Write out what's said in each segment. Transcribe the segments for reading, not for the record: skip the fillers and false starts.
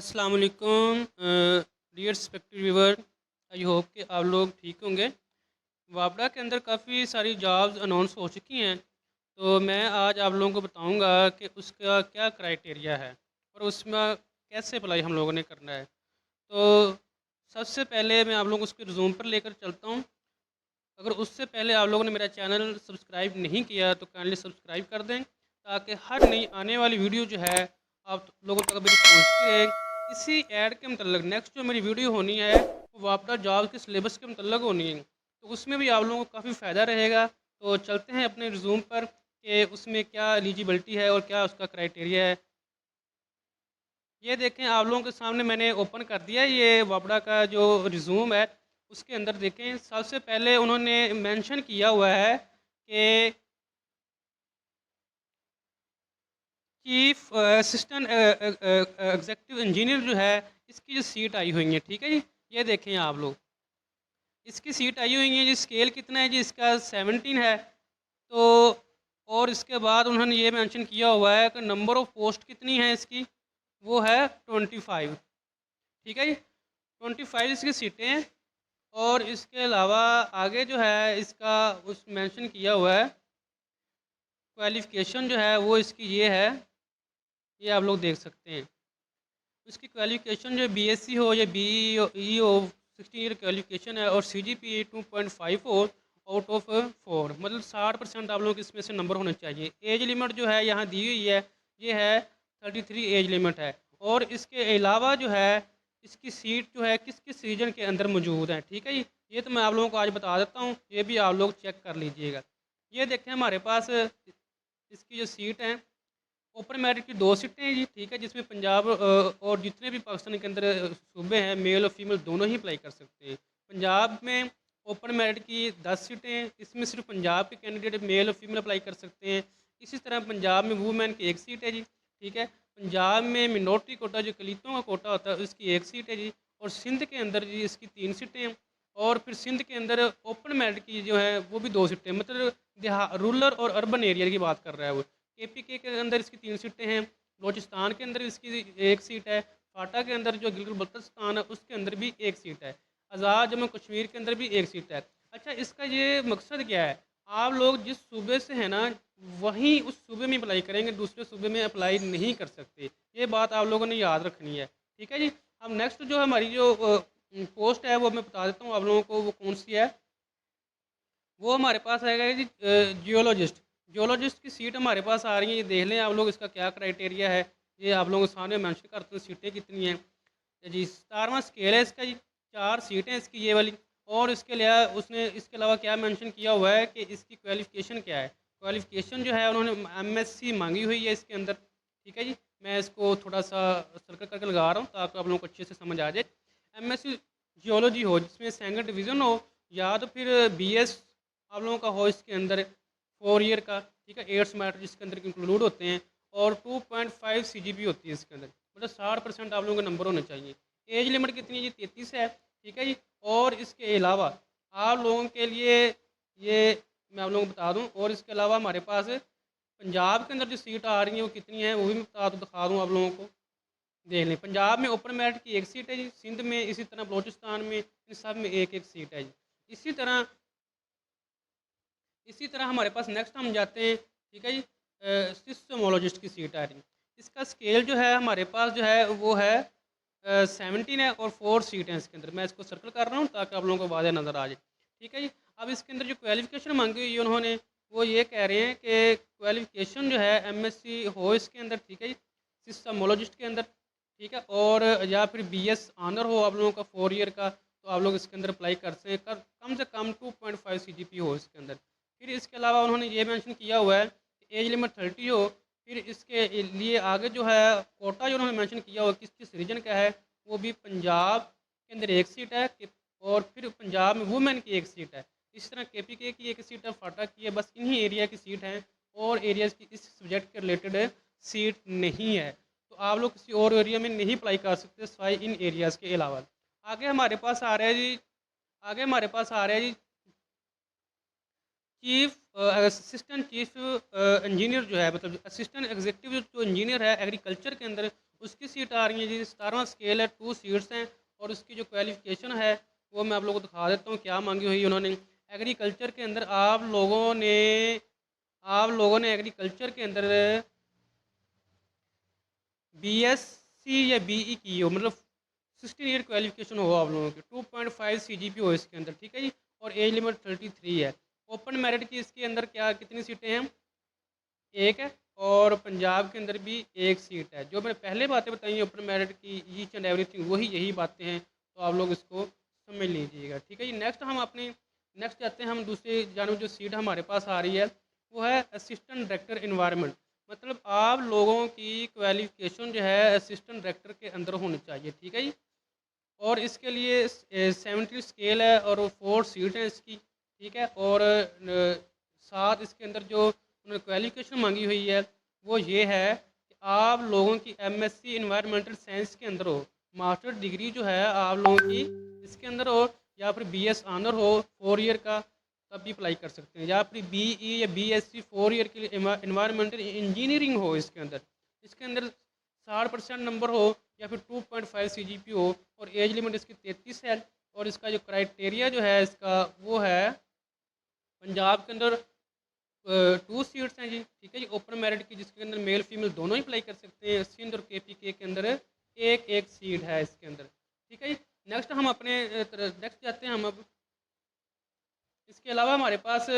अस्सलाम वालेकुम dear respected viewer. I hope कि आप लोग ठीक होंगे। वापडा के अंदर काफ़ी सारी जॉब्स अनाउंस हो चुकी हैं, तो मैं आज आप लोगों को बताऊंगा कि उसका क्या क्राइटेरिया है और उसमें कैसे अप्लाई हम लोगों ने करना है। तो सबसे पहले मैं आप लोगों को उसके रिज्यूम पर लेकर चलता हूँ। अगर उससे पहले आप लोगों ने मेरा चैनल सब्सक्राइब नहीं किया तो काइंडली सब्सक्राइब कर दें, ताकि हर नई आने वाली वीडियो जो है आप लोगों तक मेरी पहुँचती रहे। इसी ऐड के मतलब नेक्स्ट जो मेरी वीडियो होनी है वो वापडा जॉब के सिलेबस के मतलब होनी है, तो उसमें भी आप लोगों को काफ़ी फ़ायदा रहेगा। तो चलते हैं अपने रिज्यूम पर कि उसमें क्या एलिजिबिलिटी है और क्या उसका क्राइटेरिया है। ये देखें, आप लोगों के सामने मैंने ओपन कर दिया है ये वापडा का जो रिज्यूम है। उसके अंदर देखें, सबसे पहले उन्होंने मेंशन किया हुआ है कि चीफ असिस्टेंट एग्जीक्यूटिव इंजीनियर जो है, इसकी जो सीट आई हुई है, ठीक है जी। ये देखें आप लोग, इसकी सीट आई हुई है जी। स्केल कितना है जी इसका? 17 है। तो और इसके बाद उन्होंने ये मेंशन किया हुआ है कि नंबर ऑफ़ पोस्ट कितनी है इसकी, वो है 25। ठीक है जी, 25 इसकी सीटें हैं। और इसके अलावा आगे जो है इसका उस मेंशन किया हुआ है क्वालिफ़िकेशन जो है वो इसकी ये है, ये आप लोग देख सकते हैं। उसकी क्वालिफ़िकेशन जो बीएससी हो या बीई हो, 16 ईयर क्वालिफ़िकेशन है और सीजीपीए 2.5 हो आउट ऑफ 4, मतलब 60% आप लोगों के इसमें से नंबर होने चाहिए। एज लिमिट जो है यहाँ दी हुई है, ये है 33 एज लिमिट है। और इसके अलावा जो है इसकी सीट जो है किस किस रीजन के अंदर मौजूद है, ठीक है जी। ये तो मैं आप लोगों को आज बता देता हूँ, ये भी आप लोग चेक कर लीजिएगा। ये देखें, हमारे पास इसकी जो सीट है, ओपन मेरिट की 2 सीटें हैं जी, ठीक है, जिसमें पंजाब और जितने भी पाकिस्तान के अंदर सूबे हैं, मेल और फीमेल दोनों ही अप्लाई कर सकते हैं। पंजाब में ओपन मेरिट की 10 सीटें हैं, इसमें सिर्फ पंजाब के कैंडिडेट मेल और फीमेल अप्लाई कर सकते हैं। इसी तरह पंजाब में वूमेन की 1 सीट है जी, ठीक है। पंजाब में मिनोरिटी कोटा जो दलितों का कोटा होता है उसकी 1 सीट है जी। और सिंध के अंदर जी इसकी 3 सीटें हैं। और फिर सिंध के अंदर ओपन मेरिट की जो है वो भी 2 सीटें, मतलब रूरल और अर्बन एरिया की बात कर रहा है वो। केपीके के अंदर इसकी 3 सीटें हैं। बलोचिस्तान के अंदर इसकी 1 सीट है। फाटा के अंदर जो गिलगित बल्तिस्तान है उसके अंदर भी 1 सीट है। आज़ाद जम्मू कश्मीर के अंदर भी 1 सीट है। अच्छा, इसका ये मकसद क्या है? आप लोग जिस सूबे से हैं ना, वहीं उस सूबे में अप्लाई करेंगे, दूसरे सूबे में अप्लाई नहीं कर सकते। ये बात आप लोगों ने याद रखनी है, ठीक है जी। अब नेक्स्ट जो हमारी जो पोस्ट है वो मैं बता देता हूँ आप लोगों को, वो कौन सी है। वो हमारे पास आएगा जी जियोलॉजिस्ट। जियोलॉजिस्ट की सीट हमारे पास आ रही है, ये देख लें आप लोग इसका क्या क्राइटेरिया है। ये आप लोगों के सामने मेंशन करते हैं सीटें कितनी हैं जी। 17वां स्केल है इसका जी, 4 सीटें इसकी ये वाली। और इसके लिए उसने इसके अलावा क्या मेंशन किया हुआ है कि इसकी क्वालिफ़िकेशन क्या है। क्वालिफ़िकेशन जो है उन्होंने एमएससी मांगी हुई है इसके अंदर, ठीक है जी। मैं इसको थोड़ा सा सर्कल करके लगा रहा हूँ ताकि आप लोगों को अच्छे से समझ आ जाए। एमएससी जियोलॉजी हो जिसमें सेकंड डिवीज़न हो, या तो फिर बीएस आप लोगों का हो इसके अंदर 4 ईयर का, ठीक है। एट्स मैटर जिसके अंदर इंक्लूड होते हैं। और 2.5 सीजीपी होती है इसके अंदर, मतलब 60% आप लोगों के नंबर होने चाहिए। एज लिमिट कितनी है जी? 33 है, ठीक है जी। और इसके अलावा आप लोगों के लिए ये मैं आप लोगों को बता दूं, और इसके अलावा हमारे पास पंजाब के अंदर जो सीट आ रही हैं वो कितनी है वो भी मैं दिखा दूँ आप लोगों को। देख लें, पंजाब में ओपन मेरिट की 1 सीट है जी, सिंध में इसी तरह, बलोचिस्तान में, इन सब में 1-1 सीट है जी। इसी तरह हमारे पास नेक्स्ट हम जाते हैं, ठीक है जी। सिस्टमोलॉजिस्ट की सीट आ रही है। इसका स्केल जो है हमारे पास जो है वो है 17 है और 4 सीट हैं इसके अंदर। मैं इसको सर्कल कर रहा हूँ ताकि आप लोगों को वाज़ेह नज़र आ जाए, ठीक है जी। अब इसके अंदर जो क्वालिफ़िकेशन मांगी हुई है उन्होंने, वो ये कह रहे हैं कि क्वालिफ़िकेशन जो है एमएससी हो इसके अंदर, ठीक है जी, सिस्टमोलॉजिस्ट के अंदर, ठीक है। और या फिर बीएस ऑनर हो आप लोगों का 4 ईयर का, तो आप लोग इसके अंदर अप्लाई कर सकते हैं। कम से कम 2.5 सीजीपी हो इसके अंदर। फिर इसके अलावा उन्होंने ये मेंशन किया हुआ है कि एज लिमिट 30 हो। फिर इसके लिए आगे जो है कोटा जो उन्होंने मेंशन किया हुआ किस किस रीजन का है, वो भी पंजाब के अंदर 1 सीट है और फिर पंजाब में वुमेन की 1 सीट है। इस तरह केपीके की 1 सीट है, फाटा की है। बस इन्हीं एरिया की सीट है और एरियाज़ की इस सब्जेक्ट के रिलेटेड सीट नहीं है। तो आप लोग किसी और एरिया में नहीं अप्लाई कर सकते सिवाय इन एरियाज़ के अलावा। आगे हमारे पास आ रहा है जी, आगे हमारे पास आ रहा है जी असिस्टेंट चीफ इंजीनियर जो है, मतलब असिस्टेंट एग्जीक्यूटिव जो इंजीनियर है एग्रीकल्चर के अंदर, उसकी सीट आ रही है जी 17वां स्केल है, 2 सीट्स हैं और उसकी जो क्वालिफिकेशन है वो मैं आप लोगों को दिखा देता हूँ क्या मांगी हुई है उन्होंने। एग्रीकल्चर के अंदर आप लोगों ने एग्रीकल्चर के अंदर बीएससी या बीई की हो, मतलब 16 ईयर क्वालिफिकेशन हो आप लोगों की, 2.5 सीजीपी हो इसके अंदर, ठीक है जी। और एज लिमिट 33 है। ओपन मेरिट की इसके अंदर क्या कितनी सीटें हैं, एक है। और पंजाब के अंदर भी एक सीट है। जो मैंने पहले बातें बताई ओपन मेरिट की, ईच एंड एवरीथिंग, वही यही बातें हैं, तो आप लोग इसको समझ लीजिएगा, ठीक है जी। नेक्स्ट जाते हैं हम दूसरी जानब। जो सीट हमारे पास आ रही है वो है असिस्टेंट डायरेक्टर इन्वायरमेंट। मतलब आप लोगों की क्वालिफिकेशन जो है असिस्टेंट डायरेक्टर के अंदर होनी चाहिए, ठीक है जी। और इसके लिए 70 स्केल है और 4 सीट हैं इसकी, ठीक है। और साथ इसके अंदर जो उन्होंने क्वालिफिकेशन मांगी हुई है वो ये है कि आप लोगों की एमएससी इन्वायरमेंटल साइंस के अंदर हो, मास्टर डिग्री जो है आप लोगों की इसके अंदर हो, या फिर बीएस ऑनर हो 4 ईयर का, तब भी अप्लाई कर सकते हैं। या फिर बीई या बीएससी 4 ईयर के लिए इन्वायरमेंटल इंजीनियरिंग हो इसके अंदर 60% नंबर हो, या फिर 2.5 सीजीपी हो, और एज लिमिट इसकी 33 है। और इसका जो क्राइटेरिया जो है इसका वो है पंजाब के अंदर 2 सीट्स हैं जी, ठीक है जी, ओपन मेरिट की, जिसके अंदर मेल फीमेल दोनों ही अप्लाई कर सकते हैं। सिंध और केपीके के अंदर एक एक सीट है इसके अंदर, ठीक है जी। नेक्स्ट जाते हैं हम अब। इसके अलावा हमारे पास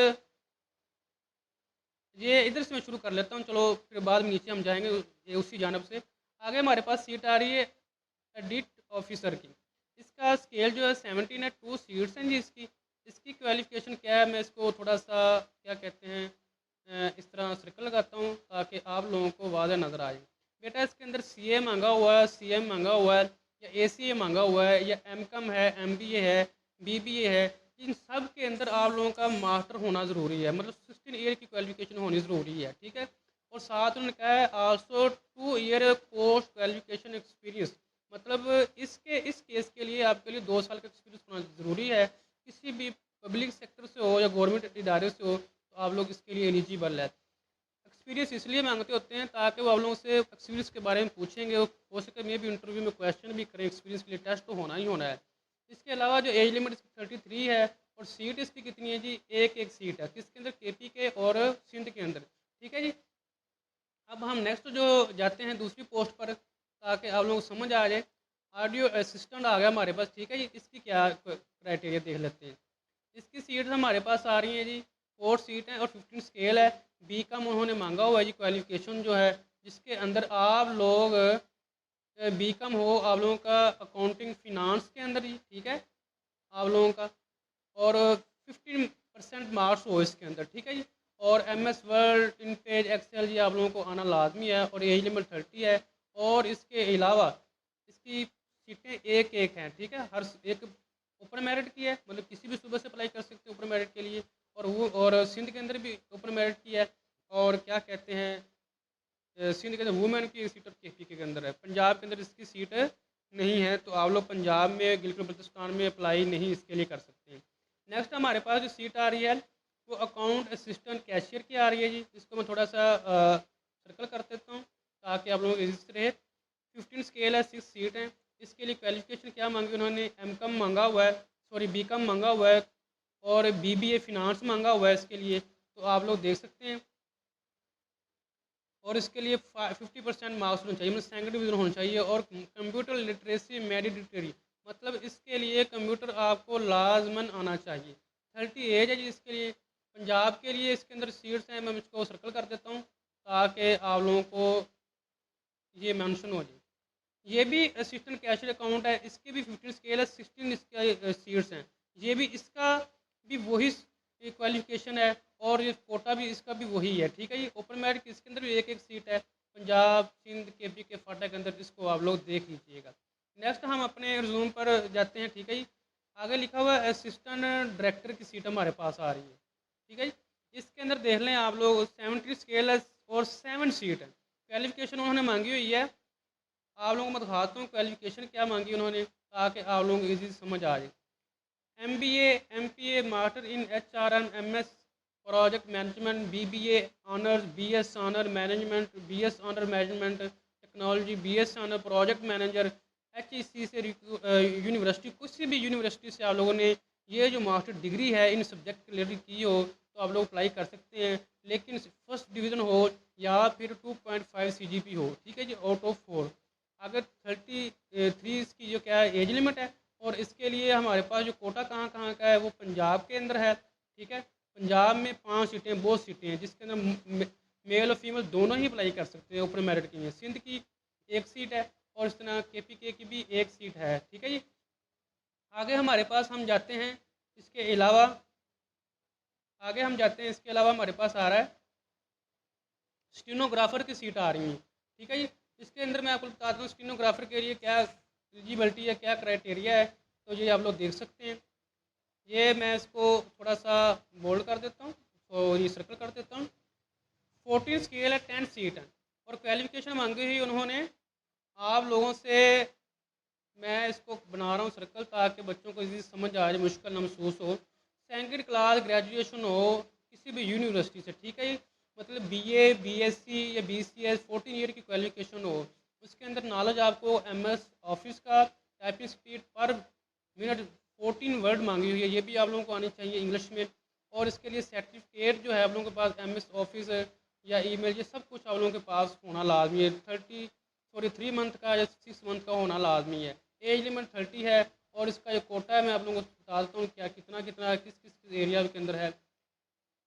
ये इधर से मैं शुरू कर लेता हूँ, चलो फिर बाद में नीचे हम जाएंगे ये उसी जानब से। आगे हमारे पास सीट आ रही है एडिट ऑफिसर की। इसका स्केल जो है 17 है, 2 सीट्स हैं जी इसकी। इसकी क्वालिफिकेशन क्या है, मैं इसको थोड़ा सा क्या कहते हैं इस तरह सर्कल लगाता हूँ ताकि आप लोगों को वाज़ह नज़र आ जाए। बेटा इसके अंदर सीए मांगा हुआ है, सीएम मांगा हुआ है, या एसीए मांगा हुआ है, या एमकॉम है, एमबीए है, बीबीए है। इन सब के अंदर आप लोगों का मास्टर होना ज़रूरी है, मतलब 16 ईयर की क्वालिफिकेशन होनी ज़रूरी है, ठीक है। और साथ उन्होंने कहा है also 2 year post qualification experience. मतलब इस केस के लिए आपके लिए 2 साल का एक्सपीरियंस होना ज़रूरी है। किसी भी पब्लिक सेक्टर से हो या गवर्नमेंट इदारे से हो तो आप लोग इसके लिए एलिजिबल है। एक्सपीरियंस इसलिए मांगते होते हैं ताकि वो आप लोगों से एक्सपीरियंस के बारे में पूछेंगे, हो सके मे भी इंटरव्यू में क्वेश्चन भी करें। एक्सपीरियंस के लिए टेस्ट तो होना ही होना है। इसके अलावा जो एज लिमिट इसकी 33 है, और सीट इसकी कितनी है जी, एक एक सीट है, किसके अंदर, केपी के और सिंध के अंदर, ठीक है जी। अब हम नेक्स्ट जो जाते हैं दूसरी पोस्ट पर ताकि आप लोगों को समझ आ जाए। ऑडियो असिस्टेंट आ गया हमारे पास, ठीक है जी। इसकी क्या क्राइटेरिया देख लेते हैं। इसकी सीट्स हमारे पास आ रही हैं जी 4 सीट हैं और 15 स्केल है। बी कॉम उन्होंने मांगा हुआ है जी क्वालिफिकेशन जो है, जिसके अंदर आप लोग बी कॉम हो आप लोगों का अकाउंटिंग फिनांस के अंदर जी, ठीक है, आप लोगों का। और 15% मार्क्स हो इसके अंदर, ठीक है जी। और M S word, InPage, Excel जी आप लोगों को आना लाजमी है, और एज लिमिट 30 है। और इसके अलावा इसकी सीटें एक एक हैं, ठीक है। हर एक ओपन मेरिट की है, मतलब किसी भी सूबे से अप्लाई कर सकते हैं ओपन मेरिट के लिए। और सिंध के अंदर भी ओपन मेरिट की है। और क्या कहते हैं सिंध के अंदर वुमेन की सीट और केपी के अंदर है। पंजाब के अंदर इसकी सीट नहीं है, तो आप लोग पंजाब में गिलगित बल्तिस्तान में अप्लाई नहीं इसके लिए कर सकते हैं। नेक्स्ट हमारे पास जो सीट आ रही है वो अकाउंट असिस्टेंट कैशियर की आ रही है जी। इसको मैं थोड़ा सा सर्कल कर देता हूँ ताकि आप लोगों को ईजी से रहे। 15 स्केल है, 6 सीट हैं। इसके लिए क्वालिफिकेशन क्या मांगी उन्होंने, एमकॉम मांगा हुआ है, सॉरी बीकॉम मांगा हुआ है, और बीबीए फिनांस मांगा हुआ है इसके लिए, तो आप लोग देख सकते हैं। और इसके लिए 50% मार्क्स होने चाहिए, मतलब सेकंड डिवीजन होना चाहिए। और कंप्यूटर लिटरेसी मैंडेटरी, मतलब इसके लिए कंप्यूटर आपको लाजमन आना चाहिए। 30 एज है जी इसके लिए। पंजाब के लिए इसके अंदर सीट्स हैं, मैं इसको सर्कल कर देता हूँ ताकि आप लोगों को ये मेंशन हो जाए। ये भी असिस्टेंट कैशियर अकाउंट है, इसके भी 15 स्केल है, 16 इसका सीट्स हैं। ये भी इसका भी वही क्वालिफिकेशन है, और ये कोटा भी इसका भी वही है, ठीक है। ये ओपन मेरिट इसके अंदर भी एक एक सीट है। पंजाब, सिंध, केपी के फाटा के अंदर, इसको आप लोग देख लीजिएगा। नेक्स्ट हम अपने रिज्यूम पर जाते हैं, ठीक है जी। आगे लिखा हुआ है असिस्टेंट डायरेक्टर की सीट हमारे पास आ रही है, ठीक है जी। इसके अंदर देख लें आप लोग 70 स्केल है और 7 सीट है। क्वालिफिकेशन उन्होंने मांगी हुई है, आप लोगों को मैं दिखाता हूँ क्वालिफिकेशन क्या मांगी उन्होंने ताकि आप लोगों को ईजी समझ आ जाए। MBA, MPA, master in HRM, MS project management, BBA honours, BS honour management, BS honour management technology, BS honour, project manager, HEC से यूनिवर्सिटी, किसी भी यूनिवर्सिटी से आप लोगों ने ये जो मास्टर डिग्री है इन सब्जेक्ट रिलेटेड की हो तो आप लोग अप्लाई कर सकते हैं। लेकिन फर्स्ट डिवीज़न हो या फिर 2.5 CGP हो, ठीक है जी, आउट ऑफ 4। अगर 33 इसकी जो क्या है एज लिमिट है, और इसके लिए हमारे पास जो कोटा कहाँ कहाँ का है वो पंजाब के अंदर है, ठीक है। पंजाब में 5 सीटें, बहुत सीटें हैं जिसके अंदर मेल और फीमेल दोनों ही अप्लाई कर सकते हैं ओपन मेरिट के लिए। सिंध की एक सीट है और इस तरह KPK की भी एक सीट है, ठीक है जी। आगे हमारे पास हम जाते हैं, इसके अलावा इसके अलावा हमारे पास आ रहा है स्टीनोग्राफर की सीट आ रही हैं, ठीक है जी। इसके अंदर मैं आपको बताता हूँ स्टीनोग्राफर के लिए क्या एलिजिबिलिटी है, क्या क्राइटेरिया है, तो ये आप लोग देख सकते हैं। ये मैं इसको थोड़ा सा बोल्ड कर देता हूँ और ये सर्कल कर देता हूँ। 14 स्केल है, 10 सीट है और क्वालिफिकेशन मांगी हुई उन्होंने आप लोगों से। मैं इसको बना रहा हूँ सर्कल ताकि बच्चों को इसी समझ आ जाए, मुश्किल ना महसूस हो। सेकेंड क्लास ग्रेजुएशन हो किसी भी यूनिवर्सिटी से, ठीक है। मतलब BA, BSc या BCS 14 ईयर की क्वालिफिकेशन हो। उसके अंदर नॉलेज आपको MS ऑफिस का, टाइपिंग स्पीड पर मिनट 14 वर्ड मांगी हुई है, ये भी आप लोगों को आनी चाहिए इंग्लिश में। और इसके लिए सर्टिफिकेट जो है आप लोगों के पास MS ऑफिस या ईमेल, ये सब कुछ आप लोगों के पास होना लाजमी है। 3 मंथ का या 6 मंथ का होना लाजमी है। एज लिमिट 30 है और इसका जो कोटा है मैं आप लोगों को बता देता हूँ क्या कितना कितना किस किस एरिया के अंदर है।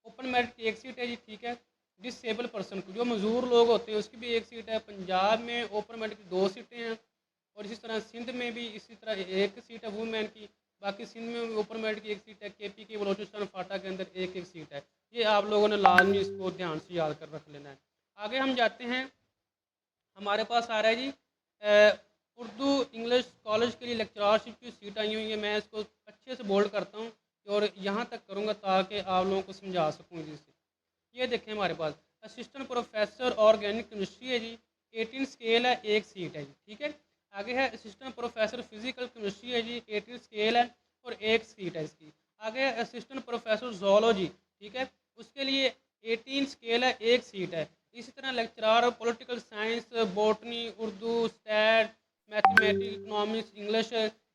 ओपन मेरिट की एक सीट है जी, ठीक है। डिसेबल पर्सन को, जो मजदूर लोग होते हैं, उसकी भी एक सीट है। पंजाब में ओपन मेरिट की 2 सीटें हैं और इसी तरह सिंध में भी इसी तरह एक सीट है वुमेन की। बाकी सिंध में ओपन मेरिट की एक सीट है। KPK बलोचिस्तान फाटा के अंदर एक एक सीट है। ये आप लोगों ने लाजमी इसको ध्यान से याद कर रख लेना है। आगे हम जाते हैं, हमारे पास आ रहा है जी उर्दू इंग्लिश कॉलेज के लिए लेक्चरशिप की सीट आई हुई है। मैं इसको अच्छे से बोल्ड करता हूँ और यहाँ तक करूँगा ताकि आप लोगों को समझा सकूँ जिससे। ये देखें हमारे पास असिस्टेंट प्रोफेसर ऑर्गेनिक केमिस्ट्री है जी, 18 स्केल है, एक सीट है जी, ठीक है। आगे है असिस्टेंट प्रोफेसर फिजिकल केमिस्ट्री है जी, 18 स्केल है और एक सीट है इसकी। आगे है असिस्टेंट प्रोफेसर जोलॉजी, ठीक है, उसके लिए 18 स्केल है, एक सीट है। इसी तरह lecturer political science, botany, Urdu, stat, mathematics, economics, English,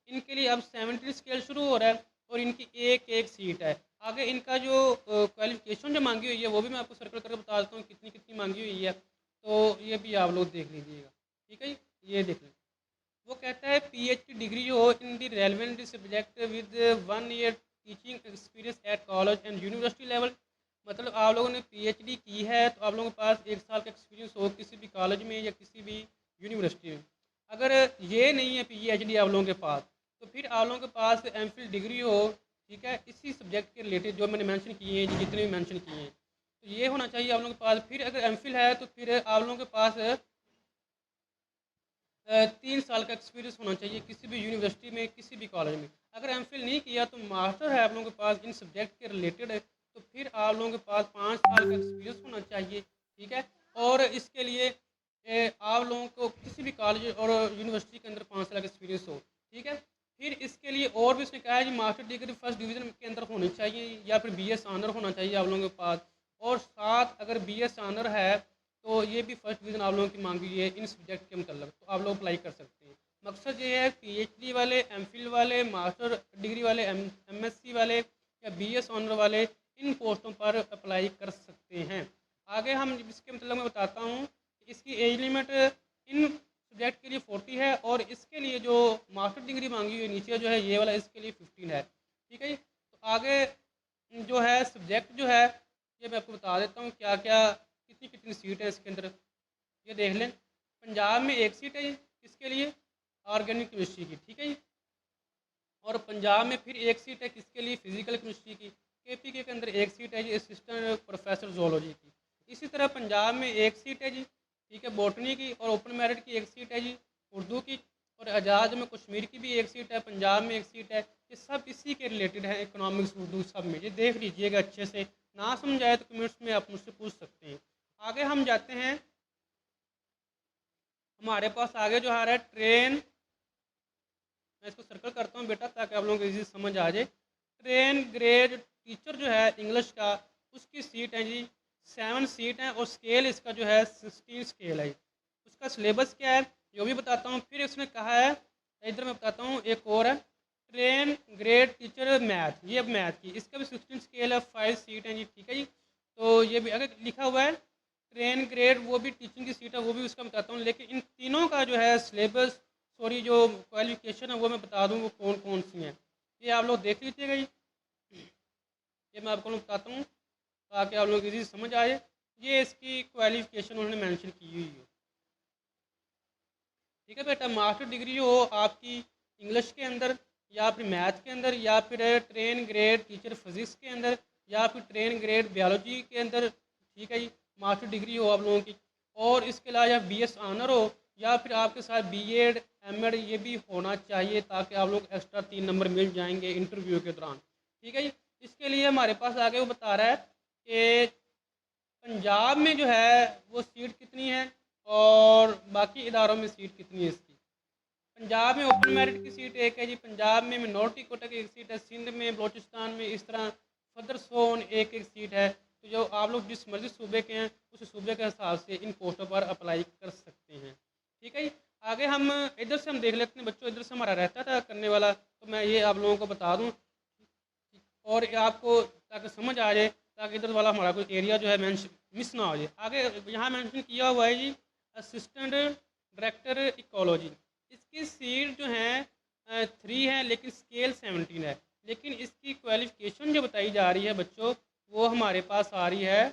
इनके लिए अब 17 स्केल शुरू हो रहा है और इनकी एक एक सीट है। आगे इनका जो क्वालिफिकेशन जो मांगी हुई है वो भी मैं आपको सर्कल करके बता देता हूँ कितनी कितनी मांगी हुई है, तो ये भी आप लोग देख लीजिएगा, ठीक है। ये देख लें, वो कहता है PhD डिग्री हो in the relevant subject with 1 year teaching experience at college and university level. मतलब आप लोगों ने PhD की है तो आप लोगों के पास 1 साल का एक्सपीरियंस हो किसी भी कॉलेज में या किसी भी यूनिवर्सिटी में। अगर ये नहीं है PhD आप लोगों के पास, तो फिर आप लोगों के पास MPhil डिग्री हो, ठीक है, इसी सब्जेक्ट के रिलेटेड जो मैंने मेंशन किए हैं, जितने भी मेंशन किए हैं, तो ये होना चाहिए आप लोगों के पास। फिर अगर MPhil है तो फिर आप लोगों के पास 3 साल का एक्सपीरियंस होना चाहिए किसी भी यूनिवर्सिटी में, किसी भी कॉलेज में। अगर MPhil नहीं किया तो मास्टर है आप लोगों के पास इन सब्जेक्ट के रिलेटेड है, तो फिर आप लोगों के पास 5 साल का एक्सपीरियंस होना चाहिए, ठीक है। और इसके लिए आप लोगों को किसी भी कॉलेज और यूनिवर्सिटी के अंदर 5 साल का एक्सपीरियंस हो, ठीक है। फिर इसके लिए और भी उसने कहा है कि मास्टर डिग्री फर्स्ट डिवीज़न के अंदर होनी चाहिए या फिर BS ऑनर होना चाहिए आप लोगों के पास। और साथ अगर BS ऑनर है तो ये भी फर्स्ट डिवीज़न आप लोगों की मांगी है इन सब्जेक्ट के मतलब, तो आप लोग अप्लाई कर सकते हैं। मकसद ये है PhD वाले, MPhil वाले, मास्टर डिग्री वाले, MSc वाले या BS ऑनर वाले इन पोस्टों पर अप्लाई कर सकते हैं। आगे हम इसके मतलब मैं बताता हूँ, इसकी एज लिमिट इन सब्जेक्ट के लिए 40 है और इसके लिए जो मास्टर डिग्री मांगी हुई नीचे जो है ये वाला, इसके लिए 15 है, ठीक है। तो आगे जो है सब्जेक्ट जो है ये मैं आपको बता देता हूँ क्या क्या कितनी कितनी सीट है इसके अंदर, ये देख लें। पंजाब में एक सीट है जी इसके लिए ऑर्गेनिक केमिस्ट्री की, ठीक है जी। और पंजाब में फिर एक सीट है किसके लिए, फिजिकल केमिस्ट्री की। KPK के अंदर एक सीट है जी असिस्टेंट प्रोफेसर जोलॉजी की। इसी तरह पंजाब में एक सीट है जी, ठीक है, बॉटनी की। और ओपन मेरिट की एक सीट है जी उर्दू की। और आज़ाद में कश्मीर की भी एक सीट है, पंजाब में एक सीट है। ये सब इसी के रिलेटेड है, इकोनॉमिक्स उर्दू सब में। ये देख लीजिएगा अच्छे से, ना समझ आए तो कमेंट्स में आप मुझसे पूछ सकते हैं। आगे हम जाते हैं, हमारे पास आगे जो आ रहा है ट्रेन, मैं इसको सर्कल करता हूँ बेटा ताकि आप लोगों को इजी समझ आ जाए। ट्रेन ग्रेड टीचर जो है इंग्लिश का, उसकी सीट है जी 7 सीट है और स्केल इसका जो है 16 स्केल है। उसका सिलेबस क्या है ये भी बताता हूँ। फिर उसने कहा है, इधर मैं बताता हूँ एक और है, ट्रेन ग्रेड टीचर मैथ, ये अब मैथ की, इसका भी 16 स्केल है, 5 सीट हैं जी, ठीक है जी। तो ये भी अगर लिखा हुआ है ट्रेन ग्रेड, वो भी टीचिंग की सीट है, वो भी उसका बताता हूँ। लेकिन इन तीनों का जो है सिलेबस, सॉरी जो क्वालिफिकेशन है वो मैं बता दूँ वो कौन कौन सी हैं। ये आप लोग देख लीजिएगा जी, ये मैं आपको बताता हूँ ताकि आप लोग इजी समझ आए। ये इसकी क्वालिफिकेशन उन्होंने मेंशन की हुई है, ठीक है बेटा। मास्टर डिग्री हो आपकी इंग्लिश के अंदर, या फिर मैथ के अंदर, या फिर ट्रेन ग्रेड टीचर फिजिक्स के अंदर, या फिर ट्रेन ग्रेड बायोलॉजी के अंदर, ठीक है जी, मास्टर डिग्री हो आप लोगों की। और इसके अलावा या BS ऑनर हो, या फिर आपके साथ BEd MAd ये भी होना चाहिए, ताकि आप लोग एक्स्ट्रा 3 नंबर मिल जाएंगे इंटरव्यू के दौरान, ठीक है जी। इसके लिए हमारे पास आगे वो बता रहा है कि पंजाब में जो है वो सीट कितनी है और बाकी इदारों में सीट कितनी है इसकी। पंजाब में ओपन मेरिट की सीट एक है जी, पंजाब में मिनोरिटी कोटा की एक सीट है, सिंध में, बलोचिस्तान में, इस तरह फदर सोन एक एक सीट है। तो जो आप लोग जिस मर्जी सूबे के हैं उस सूबे के हिसाब से इन पोस्टों पर अप्लाई कर सकते हैं, ठीक है जी। आगे हम इधर से हम देख लेते हैं बच्चों, इधर से हमारा रहता था करने वाला, तो मैं ये आप लोगों को बता दूँ और ये आपको ताकि समझ आ जाए, ताकि इधर वाला हमारा कोई एरिया जो है मिस ना हो जाए। आगे यहाँ मेंशन किया हुआ है जी असिस्टेंट डायरेक्टर इकोलॉजी, इसकी सीट जो है 3 है, लेकिन स्केल 17 है। लेकिन इसकी क्वालिफिकेशन जो बताई जा रही है बच्चों, वो हमारे पास आ रही है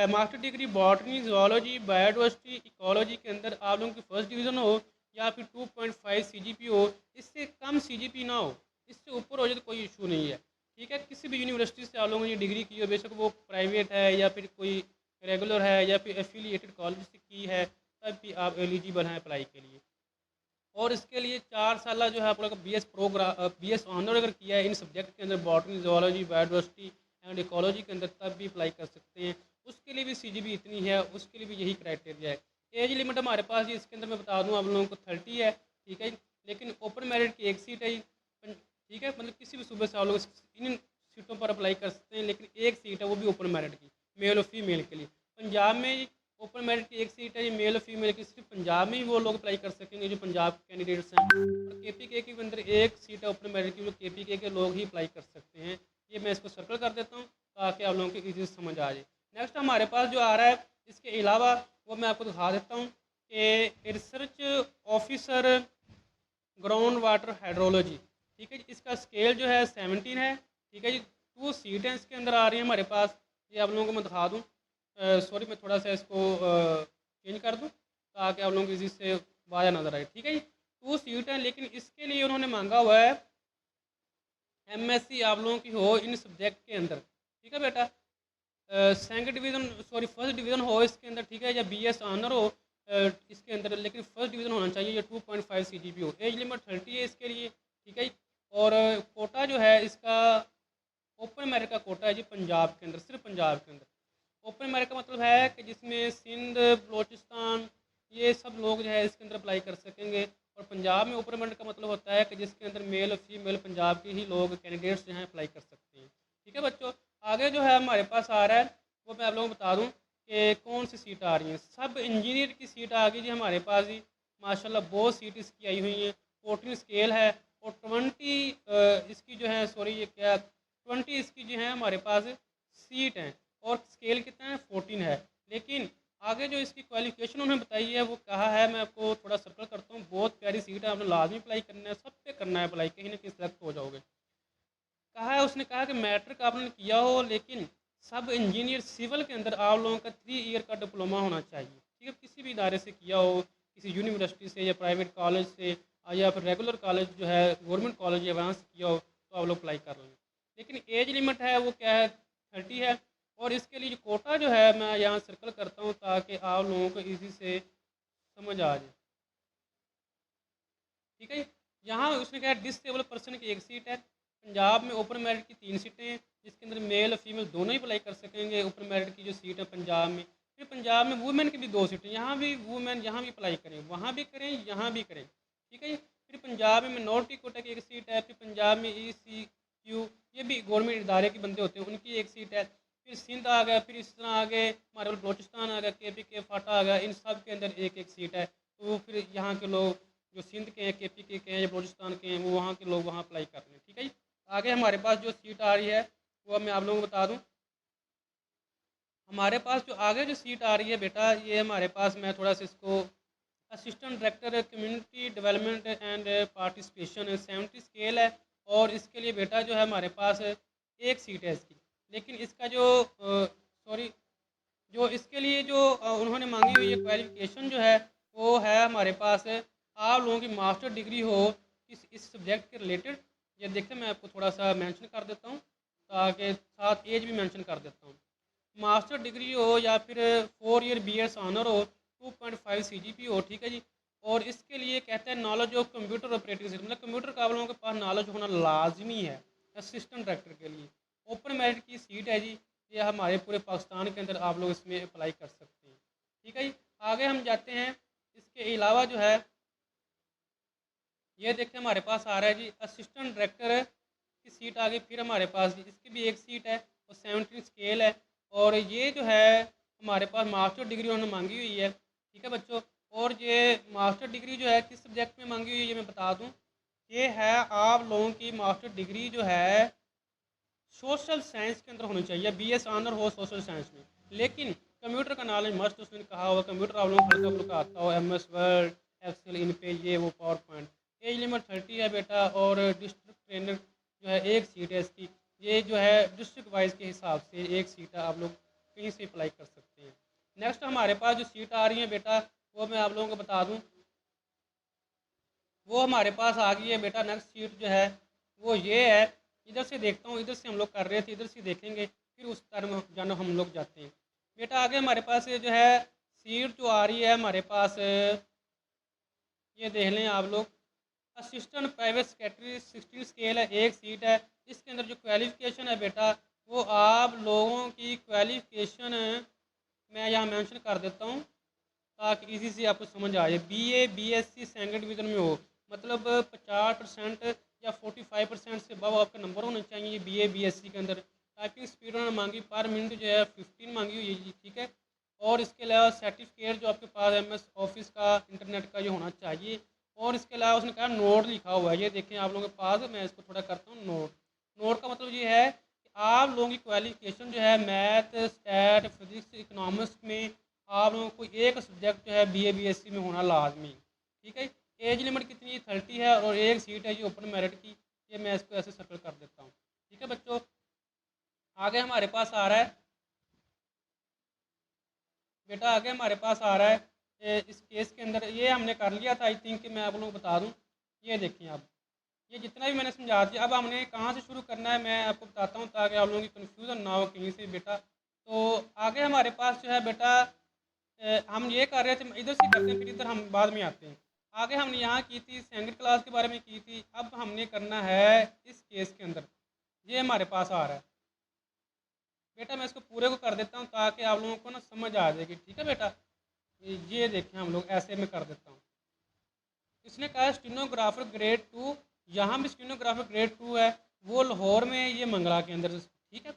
master degree botany, zoology, biodiversity, ecology के अंदर आप लोगों की फर्स्ट डिवीज़न हो, या फिर 2.5 CGP हो। इससे कम CGP ना हो, इससे ऊपर हो जाए तो कोई इशू नहीं है, ठीक है। किसी भी यूनिवर्सिटी से आप लोगों ने डिग्री की हो, बेशक वो प्राइवेट है या फिर कोई रेगुलर है या फिर एफिलिएटेड कॉलेज से की है, तब भी आप एलिजिबल हैं अप्लाई के लिए। और इसके लिए 4 साल जो है आप लोग का BS ऑनर अगर किया है इन सब्जेक्ट के अंदर, botany, zoology, biodiversity and ecology के अंदर, तब भी अप्लाई कर सकते हैं। उसके लिए भी CGP इतनी है, उसके लिए भी यही क्राइटेरिया है। एज लिमिट हमारे पास इसके अंदर मैं बता दूँ आप लोगों को 30 है, ठीक है। लेकिन ओपन मेरिट की एक सीट है, ठीक है, मतलब किसी भी सूबे से आप लोग इन सीटों पर अप्लाई कर सकते हैं, लेकिन एक सीट है वो भी ओपन मेरिट की, मेल और फीमेल के लिए। पंजाब में ओपन मेरिट की एक सीट है, ये मेल और फीमेल की, सिर्फ पंजाब में ही वो लोग अप्लाई कर सकेंगे जो पंजाब के कैंडिडेट्स हैं। और KPK के अंदर एक सीट है ओपन मेरिट की, जो KPK के लोग ही अप्लाई कर सकते हैं। ये मैं इसको सर्कल कर देता हूँ ताकि आप लोगों को ईजी समझ आ जाए। नेक्स्ट हमारे पास जो आ रहा है, इसके अलावा वो मैं आपको दिखा देता हूँ कि research officer ground water hydrology, ठीक है जी, इसका स्केल जो है 17 है, ठीक है जी। 2 सीटें इसके अंदर आ रही हैं हमारे पास, ये आप लोगों को मैं दिखा दूँ। सॉरी, मैं थोड़ा सा इसको चेंज कर दूँ ताकि आप लोगों को इसी से वाया नज़र आए, ठीक है जी। 2 सीट हैं, लेकिन इसके लिए उन्होंने मांगा हुआ है MSc आप लोगों की हो इन सब्जेक्ट के अंदर, ठीक है बेटा। Second division, sorry first division हो इसके अंदर, ठीक है, या BS ऑनर हो इसके अंदर, लेकिन फर्स्ट डिवीज़न होना चाहिए, या 2.5 CGP हो। एज लिमिट 30 है इसके लिए, ठीक है। और कोटा जो है इसका ओपन मेरिट का कोटा है जी पंजाब के अंदर, सिर्फ पंजाब के अंदर। ओपन मेरिट का मतलब है कि जिसमें सिंध, बलोचिस्तान, ये सब लोग जो है इसके अंदर अप्लाई कर सकेंगे। और पंजाब में ओपन मेरिट का मतलब होता है कि जिसके अंदर मेल और फीमेल पंजाब के ही लोग कैंडिडेट्स जो हैं अप्लाई कर सकते हैं, ठीक है बच्चों। आगे जो है हमारे पास आ रहा है, वो मैं आप लोगों को बता दूँ कि कौन सी सीट आ रही हैं। सब इंजीनियर की सीट आ गई जी हमारे पास जी, माशाल्लाह बहुत सीट इसकी आई हुई हैं। 14 स्केल है, और 20 इसकी जो है, सॉरी ये क्या, 20 इसकी जो है हमारे पास सीट हैं, और स्केल कितना है 14 है। लेकिन आगे जो इसकी क्वालिफिकेशन उन्होंने बताई है वो कहा है, मैं आपको थोड़ा सर्कल करता हूँ। बहुत प्यारी सीट है, आपने लाजमी अप्लाई करना है, सब पे करना है अप्लाई, कहीं ना कहीं सेलेक्ट हो जाओगे। कहा है, उसने कहा कि मैट्रिक आपने किया हो, लेकिन सब इंजीनियर सिविल के अंदर आप लोगों का 3 ईयर का डिप्लोमा होना चाहिए, ठीक है। किसी भी इदारे से किया हो, किसी यूनिवर्सिटी से या प्राइवेट कॉलेज से, या फिर रेगुलर कॉलेज जो है गवर्नमेंट कॉलेज या वहाँ से किया हो, तो आप लोग अप्लाई कर लेंगे। लेकिन एज लिमिट है वो क्या है, 30 है। और इसके लिए जो कोटा जो है मैं यहाँ सर्कल करता हूँ ताकि आप लोगों को ईजी से समझ आ जाए, ठीक है। यहाँ उसने कहा डिसेबल पर्सन की एक सीट है। पंजाब में ओपन मेरिट की 3 सीटें हैं, जिसके अंदर मेल और फीमेल दोनों ही अप्लाई कर सकेंगे। ओपन मेरिट की जो सीट है पंजाब में, फिर पंजाब में वुमेन की भी 2 सीटें, यहाँ भी वुमेन यहाँ भी अप्लाई करें, वहाँ भी करें, यहाँ भी करें, ठीक है। फिर पंजाब में मिनोरिटी कोटा की एक सीट है। फिर पंजाब में ECQ, ये भी गवर्नमेंट इदारे के बंदे होते हैं, उनकी एक सीट है। फिर सिंध आ गया, फिर इस तरह आगे हमारे पास बलोचिस्तान आ गया, KPK फाटा आ गया, इन सब के अंदर एक एक सीट है। तो फिर यहाँ के लोग जो सिंध के हैं, KPK के हैं या बलोचिस्तान के हैं, वो वहाँ के लोग वहाँ अप्लाई कर रहे हैं। ठीक है जी। आगे हमारे पास जो सीट आ रही है वो मैं आप लोगों को बता दूँ। हमारे पास जो आगे जो सीट आ रही है बेटा, ये हमारे पास, मैं थोड़ा सा इसको, assistant director community development and participation 70 scale है। और इसके लिए बेटा जो है हमारे पास एक सीट है इसकी। लेकिन इसका जो सॉरी जो इसके लिए जो उन्होंने मांगी हुई है क्वालिफिकेशन जो है वो है हमारे पास, आप लोगों की मास्टर डिग्री हो इस सब्जेक्ट के रिलेटेड। ये देखते मैं आपको थोड़ा सा मेंशन कर देता हूँ, ताकि साथ एज भी मेंशन कर देता हूँ। मास्टर डिग्री हो या फिर 4 ईयर BS ऑनर हो, 2.5 CGP हो। ठीक है जी। और इसके लिए कहते हैं knowledge of computer operating system, मतलब कंप्यूटर का आप लोगों के पास नॉलेज होना लाजमी है असिस्टेंट डायरेक्टर के लिए। ओपन मेरिट की सीट है जी, ये हमारे पूरे पाकिस्तान के अंदर आप लोग इसमें अप्लाई कर सकते हैं। ठीक है जी। आगे हम जाते हैं। इसके अलावा जो है ये देखिए हमारे पास आ रहा है जी असिस्टेंट डायरेक्टर की सीट आ गई। फिर हमारे पास इसकी भी एक सीट है और 17 स्केल है। और ये जो है हमारे पास मास्टर डिग्री उन्होंने मांगी हुई है। ठीक है बच्चों। और ये मास्टर डिग्री जो है किस सब्जेक्ट में मांगी हुई है ये मैं बता दूं। ये है आप लोगों की मास्टर डिग्री जो है सोशल साइंस के अंदर होनी चाहिए, BS ऑनर हो सोशल साइंस में। लेकिन कंप्यूटर का नॉलेज मस्ट, उसने कहा हुआ कंप्यूटर आप लोगों को हल्का फुल्का आता हो, MS वर्ड, एक्सेल, इन पे ये वो, पावर पॉइंट। एज लिमिट 30 है बेटा। और डिस्ट्रिक्ट ट्रेनर जो है एक सीट है इसकी। ये जो है डिस्ट्रिक्ट वाइज के हिसाब से एक सीट है, आप लोग कहीं से अप्लाई कर सकते हैं। नेक्स्ट हमारे पास जो सीट आ रही है बेटा वो मैं आप लोगों को बता दूँ। वो हमारे पास आ गई है बेटा। नेक्स्ट सीट जो है वो ये है, इधर से देखता हूँ, इधर से हम लोग कर रहे थे, इधर से देखेंगे फिर उस तरफ जानो हम लोग जाते हैं। बेटा आगे हमारे पास ये जो है सीट जो आ रही है हमारे पास, ये देख लें आप लोग, असिस्टेंट प्राइवेट सेक्रेटरी 16 स्केल है, एक सीट है। इसके अंदर जो क्वालिफिकेशन है बेटा वो आप लोगों की क्वालिफिकेशन मैं यहाँ मेंशन कर देता हूँ ताकि इजी से आपको समझ आ जाए। BA BSc सेकंड डिवीज़न में हो, मतलब 50% या 45% से अबव आपका नंबर होना चाहिए BA BSc के अंदर। टाइपिंग स्पीड उन्होंने मांगी पर मिनट जो है 15 मांगी हुई है जी। ठीक है। और इसके अलावा सर्टिफिकेट जो आपके पास MS ऑफिस का इंटरनेट का जो होना चाहिए। और इसके अलावा उसने कहा नोट लिखा हुआ है, ये देखें आप लोगों के पास, मैं इसको थोड़ा करता हूँ नोट। नोट का मतलब ये है कि आप लोगों की क्वालिफिकेशन जो है मैथ, स्टैट, फिजिक्स, इकोनॉमिक्स में आप लोगों को एक सब्जेक्ट जो है BA BSc में होना लाजमी। ठीक है। एज लिमिट कितनी है 30 है। और एक सीट है जी ओपन मेरिट की, ये मैं इसको ऐसे सर्कल कर देता हूँ। ठीक है बच्चों। आगे हमारे पास आ रहा है बेटा, आगे हमारे पास आ रहा है इस केस के अंदर ये हमने कर लिया था। आई थिंक कि मैं आप लोगों को बता दूं। ये देखिए आप, ये जितना भी मैंने समझा दिया, अब हमने कहाँ से शुरू करना है मैं आपको बताता हूँ ताकि आप लोगों की कन्फ्यूज़न ना हो कहीं से बेटा। तो आगे हमारे पास जो है बेटा हम ये कर रहे थे, इधर से करते हैं फिर इधर हम बाद में आते हैं। आगे हमने यहाँ की थी सेकंड क्लास के बारे में की थी, अब हमने करना है इस केस के अंदर। ये हमारे पास आ रहा है बेटा, मैं इसको पूरे को कर देता हूँ ताकि आप लोगों को ना समझ आ जाएगी। ठीक है बेटा। ये देखें हम लोग ऐसे में कर देता हूँ। इसने कहा स्टेनोग्राफर ग्रेड 2, यहाँ भी स्टेनोग्राफर ग्रेड 2 है, वो लाहौर में, ये मंगला के अंदर। ठीक है।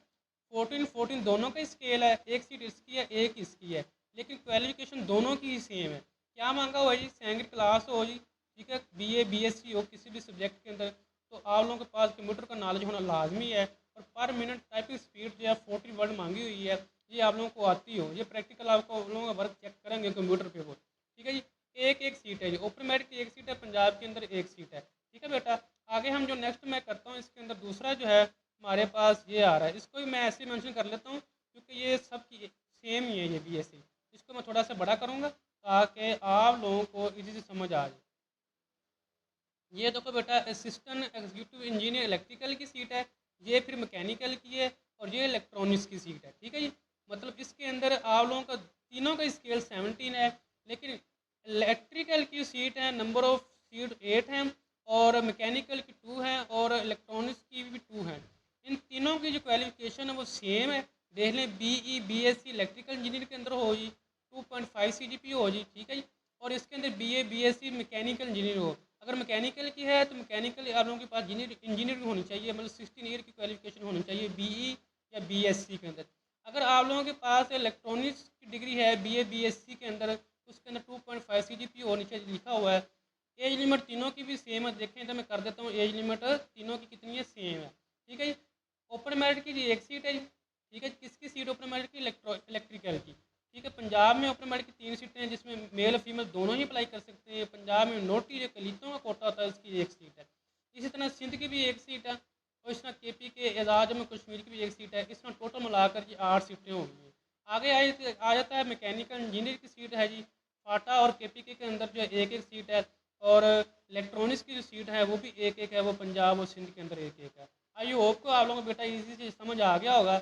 14 दोनों का स्केल है, एक सीट इसकी है एक इसकी है, लेकिन क्वालिफिकेशन दोनों की ही सेम है। क्या मांगा हुआ जी, सेकंड क्लास हो जी। ठीक है। BA BSc हो किसी भी सब्जेक्ट के अंदर, तो आप लोगों के पास कंप्यूटर का नॉलेज होना लाजमी है। और पर मिनट टाइपिंग स्पीड जो है 40 वर्ड मांगी हुई है, ये आप लोगों को आती हो। ये प्रैक्टिकल आपको आप लोगों का वर्क चेक करेंगे कंप्यूटर पे वो। ठीक है जी। एक एक सीट है जी, ओपन मेरिट की एक सीट है, पंजाब के अंदर एक सीट है। ठीक है बेटा। आगे हम जो नेक्स्ट मैं करता हूँ इसके अंदर दूसरा जो है हमारे पास ये आ रहा है, इसको भी मैं ऐसे मेंशन कर लेता हूँ क्योंकि ये सब की सेम ही है ये BSc। इसको मैं थोड़ा सा बड़ा करूँगा ताकि आप लोगों को इजी से समझ आ जाए। ये देखो बेटा असिस्टेंट एग्जीक्यूटिव इंजीनियर इलेक्ट्रिकल की सीट है, ये फिर मैकेनिकल की है, और ये इलेक्ट्रॉनिक्स की सीट है। ठीक है जी। मतलब इसके अंदर आप लोगों का तीनों का स्केल 17 है, लेकिन इलेक्ट्रिकल की सीट है, नंबर ऑफ सीट 8 हैं, और मैकेनिकल की 2 हैं, और इलेक्ट्रॉनिक्स की भी 2 हैं। इन तीनों की जो क्वालिफिकेशन है वो सेम है। देख लें BE BSc इलेक्ट्रिकल इंजीनियर के अंदर हो जी 2.5 CGP हो जी। ठीक है जी। और इसके अंदर BA BSc मैकेनिकल इंजीनियर हो। अगर मैकेनिकल की है तो मैकेनिकल आप लोगों के पास इंजीनियर होनी चाहिए, मतलब 16 ईयर की क्वालिफिकेशन होनी चाहिए BE या BSc के अंदर। अगर आप लोगों के पास इलेक्ट्रॉनिक्स की डिग्री है BA BSc के अंदर, उसके अंदर 2.5 CGPA और नीचे लिखा हुआ है। एज लिमिट तीनों की भी सेम है, देखें तो मैं कर देता हूँ। एज लिमिट तीनों की कितनी है, सेम है। ठीक है जी। ओपन मेरिट की जी एक सीट है जी। ठीक है, किसकी सीट ओपन मेरिट की, इलेक्ट्रिकल की। ठीक है, पंजाब में ओपन मेरिट की 3 सीटें हैं, जिसमें मेल और फीमेल दोनों ही अप्लाई कर सकते हैं। पंजाब में नोटी जो कलीतों का कोटा होता है, उसकी एक सीट है। इसी तरह सिंध की भी एक सीट है, और इस तरह KP के एजाज जम्मू कश्मीर की भी एक सीट है। इस तरह टोटल मिलाकर जी 8 सीटें होंगी। आगे आ जाता है मैकेनिकल इंजीनियर की सीट है जी। फाटा और KPK के अंदर जो एक एक सीट है, और इलेक्ट्रॉनिक्स की जो सीट है वो भी एक एक है, वो पंजाब और सिंध के अंदर एक एक है। आई होप को आप लोगों को बेटा इजी से समझ आ गया होगा।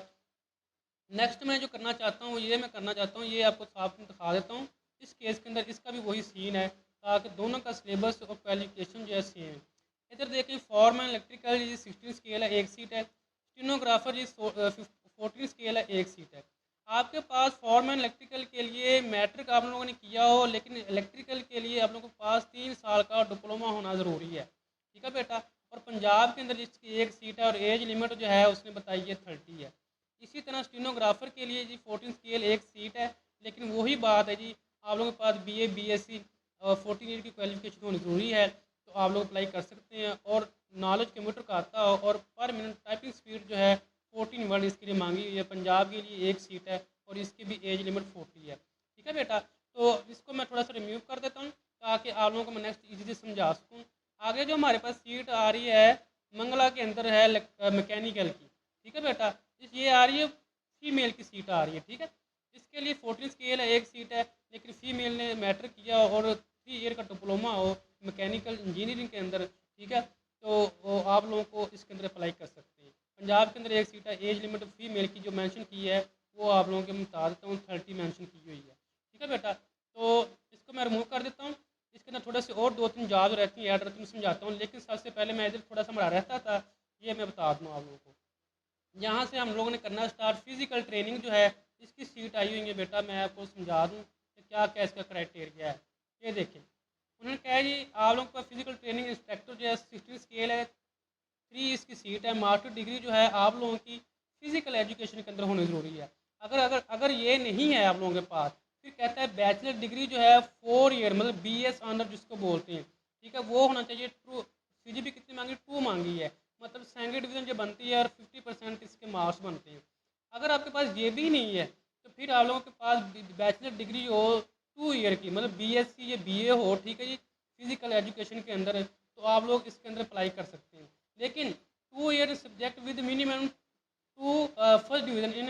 नेक्स्ट मैं जो करना चाहता हूँ, ये मैं करना चाहता हूँ, ये आपको साफ दिखा देता हूँ। इस केस के अंदर इसका भी वही सीन है, ताकि दोनों का सिलेबस और क्वालिफिकेशन जो है सेम है। इधर देखें, फॉरमैन इलेक्ट्रिकल जी 16 स्केल है, एक सीट है। स्टेनोग्राफर जी 14 स्केल है, एक सीट है। आपके पास फॉरमैन इलेक्ट्रिकल के लिए मैट्रिक आप लोगों ने किया हो, लेकिन इलेक्ट्रिकल के लिए आप लोगों के पास 3 साल का डिप्लोमा होना ज़रूरी है। ठीक है बेटा। और पंजाब के अंदर जिसकी एक सीट है, और एज लिमिट जो है उसने बताई है 30 है। इसी तरह स्टेनोग्राफर के लिए जी 14 स्केल एक सीट है, लेकिन वही बात है जी, आप लोगों के पास BA BSc 14 ईयर की क्वालिफिकेशन होनी ज़रूरी है, तो आप लोग अप्लाई कर सकते हैं। और नॉलेज कंप्यूटर का आता हो, और पर मिनट टाइपिंग स्पीड जो है 14 वर्ड इसके लिए मांगी हुई है। पंजाब के लिए एक सीट है, और इसकी भी एज लिमिट 40 है। ठीक है बेटा। तो इसको मैं थोड़ा सा रिम्यूव कर देता हूँ, ताकि आप लोगों को मैं नेक्स्ट ईजी से समझा सकूँ। आगे जो हमारे पास सीट आ रही है मंगला के अंदर है मैकेनिकल की। ठीक है बेटा। ये आ रही है, फीमेल की सीट आ रही है। ठीक है, इसके लिए 14 स्केल है, एक सीट है, लेकिन फीमेल ने मैट्रिक किया और 3 ईयर का डिप्लोमा हो मैकेनिकल इंजीनियरिंग के अंदर। ठीक है, तो वो आप लोगों को इसके अंदर अप्लाई कर सकते हैं। पंजाब के अंदर एक सीट है। एज लिमिट फीमेल की जो मेंशन की है, वो आप लोगों के मैं बता देता हूँ, 30 मेंशन की हुई है। ठीक है बेटा। तो इसको मैं रिमूव कर देता हूँ। इसके अंदर थोड़े से और 2-3 जॉब रहती हैं, ऐड रहती हैं, मैं समझाता हूँ। लेकिन सबसे पहले मैं इधर थोड़ा सा हमारा रहता था, ये मैं बता दूँ आप लोगों को। यहाँ से हम लोगों ने करना स्टार्ट। फिजिकल ट्रेनिंग जो है, इसकी सीट आई हुई है बेटा। मैं आपको समझा दूँ कि क्या क्या इसका क्राइटेरिया है। ये देखें, उन्होंने कहा है जी, आप लोगों का फिजिकल ट्रेनिंग इंस्ट्रक्टर जो है 16 स्केल है, 3 इसकी सीट है। मास्टर डिग्री जो है आप लोगों की फिजिकल एजुकेशन के अंदर होनी ज़रूरी है। अगर अगर अगर ये नहीं है आप लोगों के पास, फिर कहता है बैचलर डिग्री जो है 4 ईयर, मतलब BS ऑनर जिसको बोलते हैं। ठीक है, वो होना चाहिए। ट्रू CGP कितनी मांगी, 2 मांगी है, मतलब सेकेंड डिवीजन जो बनती है, और 50% इसके मार्क्स बनते हैं। अगर आपके पास ये भी नहीं है, तो फिर आप लोगों के पास बैचलर डिग्री हो 2 ईयर की, मतलब BSc या BA हो। ठीक है जी, फिजिकल एजुकेशन के अंदर, तो आप लोग इसके अंदर अप्लाई कर सकते हैं। लेकिन 2 year subject with minimum 2 first division in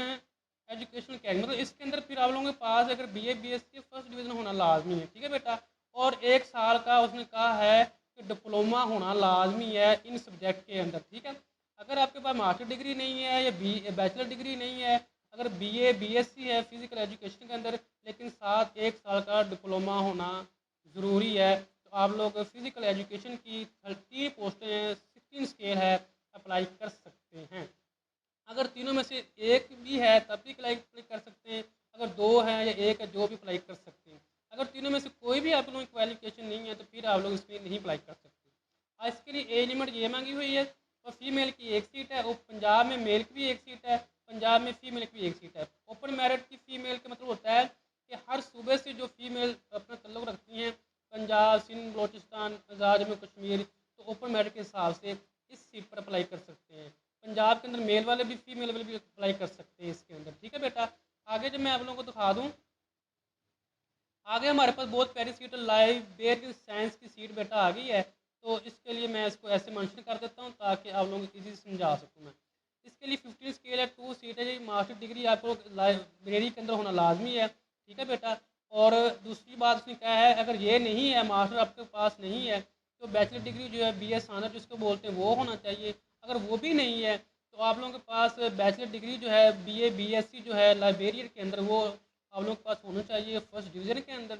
educational career, मतलब इसके अंदर फिर आप लोगों के पास अगर BA BSc फर्स्ट डिवीजन होना लाजमी है। ठीक है बेटा। और 1 साल का उसने कहा है कि डिप्लोमा होना लाजमी है इन सब्जेक्ट के अंदर। ठीक है, अगर आपके पास मास्टर डिग्री नहीं है, या बैचलर डिग्री नहीं है, अगर BA BSc है फिजिकल एजुकेशन के अंदर, लेकिन साथ 1 साल का डिप्लोमा होना ज़रूरी है, तो आप लोग फिजिकल एजुकेशन की 30 पोस्टें 16 स्केल है, अप्लाई कर सकते हैं। अगर तीनों में से एक भी है तब भी अप्लाई कर सकते हैं। अगर 2 है या 1 है, जो भी अप्लाई कर सकते हैं। अगर तीनों में से कोई भी आप लोगों की क्वालिफिकेशन नहीं है, तो फिर आप लोग इसमें नहीं अप्लाई कर सकते। इसके लिए एज लिमिट ये मांगी हुई है, और फीमेल की एक सीट है। और पंजाब में मेल की भी एक सीट है, पंजाब में फीमेल की भी एक सीट है। ओपन मेरिट की फीमेल का मतलब होता है कि हर सूबे से जो फीमेल अपना तल्लुक रखती हैं, पंजाब सिंध बलोचिस्तान आज़ाद जम्मू कश्मीर, तो ओपन मेरिट के हिसाब से इस सीट पर अप्लाई कर सकते हैं। पंजाब के अंदर मेल वाले भी फीमेल वाले भी अप्लाई कर सकते हैं इसके अंदर। ठीक है बेटा। आगे जब मैं आप लोगों को दिखा दूँ, आगे हमारे पास बहुत प्यारी सीट लाइब्रेरी साइंस की सीट बेटा आ गई है। तो इसके लिए मैं इसको ऐसे मेंशन कर देता हूँ, ताकि आप लोगों को इजी से समझा सकूँ मैं। इसके लिए 15 स्केल है, 2 सीट है जी। मास्टर डिग्री आपको लाइब्रेरी के अंदर होना लाजमी है। ठीक है बेटा। और दूसरी बात उसने कहा है, अगर ये नहीं है, मास्टर आपके पास नहीं है, तो बैचलर डिग्री जो है BS ऑनर जिसको बोलते हैं, वो होना चाहिए। अगर वो भी नहीं है, तो आप लोगों के पास बैचलर डिग्री जो है BA BSc जो है लाइब्रेरियन के अंदर, वो आप लोगों के पास होना चाहिए फर्स्ट डिवीज़न के अंदर।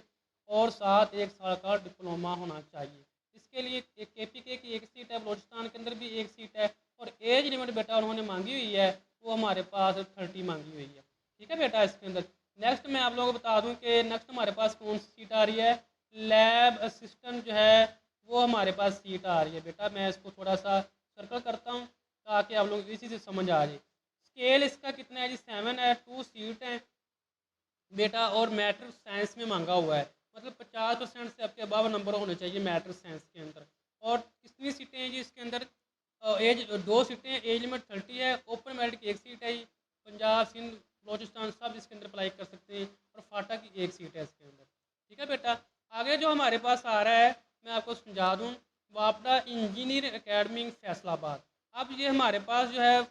और साथ 1 साल का डिप्लोमा होना चाहिए। इसके लिए एक KPK की एक सीट है, बलोचिस्तान के अंदर भी एक सीट है। और एज लिमिट बेटा उन्होंने मांगी हुई है, वो हमारे पास 30 मांगी हुई है। ठीक है बेटा। इसके अंदर नेक्स्ट मैं आप लोगों को बता दूं कि नेक्स्ट हमारे पास कौन सी सीट आ रही है। लैब असिस्टेंट जो है, वो हमारे पास सीट आ रही है बेटा। मैं इसको थोड़ा सा सर्कल करता हूँ, ताकि आप लोग इसी से समझ आ जाए। स्केल इसका कितना है जी 7 है, 2 सीट हैं बेटा, और मैटर साइंस में मांगा हुआ है, मतलब 50% से आपके अबव नंबर होने चाहिए मैटर साइंस के अंदर। और कितनी सीटें हैं जी इसके अंदर? एज 2 सीटें, एज लिमिट 30 है, ओपन मेरिट की 1 सीट है जी। पंजाब, सिंध, बलोचिस्तान सब इसके अंदर अप्लाई कर सकते हैं, और फाटा की 1 सीट है इसके अंदर। ठीक है बेटा। आगे जो हमारे पास आ रहा है मैं आपको समझा दूँ, वापडा इंजीनियर अकेडमी फैसलाबाद। अब ये हमारे पास जो है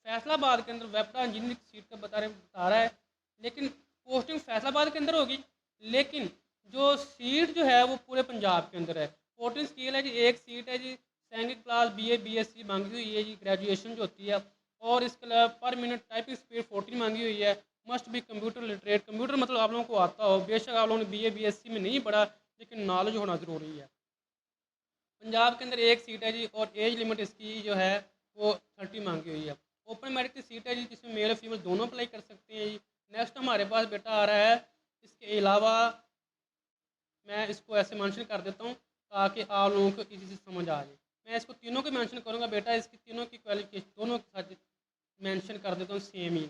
फैसलाबाद के अंदर वेपटा इंजीनियरिंग सीट का बता रहा है, लेकिन पोस्टिंग फैसलाबाद के अंदर होगी, लेकिन जो सीट जो है वो पूरे पंजाब के अंदर है। 14 स्केल है जी, 1 सीट है जी। सैंगिक क्लास BA BSc मांगी हुई है जी, ग्रेजुएशन जो होती है। और इसके अलावा पर मिनट टाइपिंग स्पीड 14 मांगी हुई है। मस्ट भी कंप्यूटर लिटरेट, कंप्यूटर मतलब आप लोगों को आता हो, बेशक आप लोगों ने BA BSc में नहीं पढ़ा, लेकिन नॉलेज होना ज़रूरी है। पंजाब के अंदर 1 सीट है जी, और एज लिमिट इसकी जो है वो 30 मांगी हुई है। ओपन मेरिट की सीट है जी, जिसमें मेल और फीमेल दोनों अप्लाई कर सकते हैं जी। नेक्स्ट हमारे पास बेटा आ रहा है, इसके अलावा मैं इसको ऐसे मेंशन कर देता हूँ ताकि आप लोगों को इजी से समझ आ जाए। मैं इसको तीनों को मेंशन करूँगा बेटा, इसकी तीनों की क्वालिफिकेशन दोनों के साथ मेंशन कर देता हूँ सेम ही।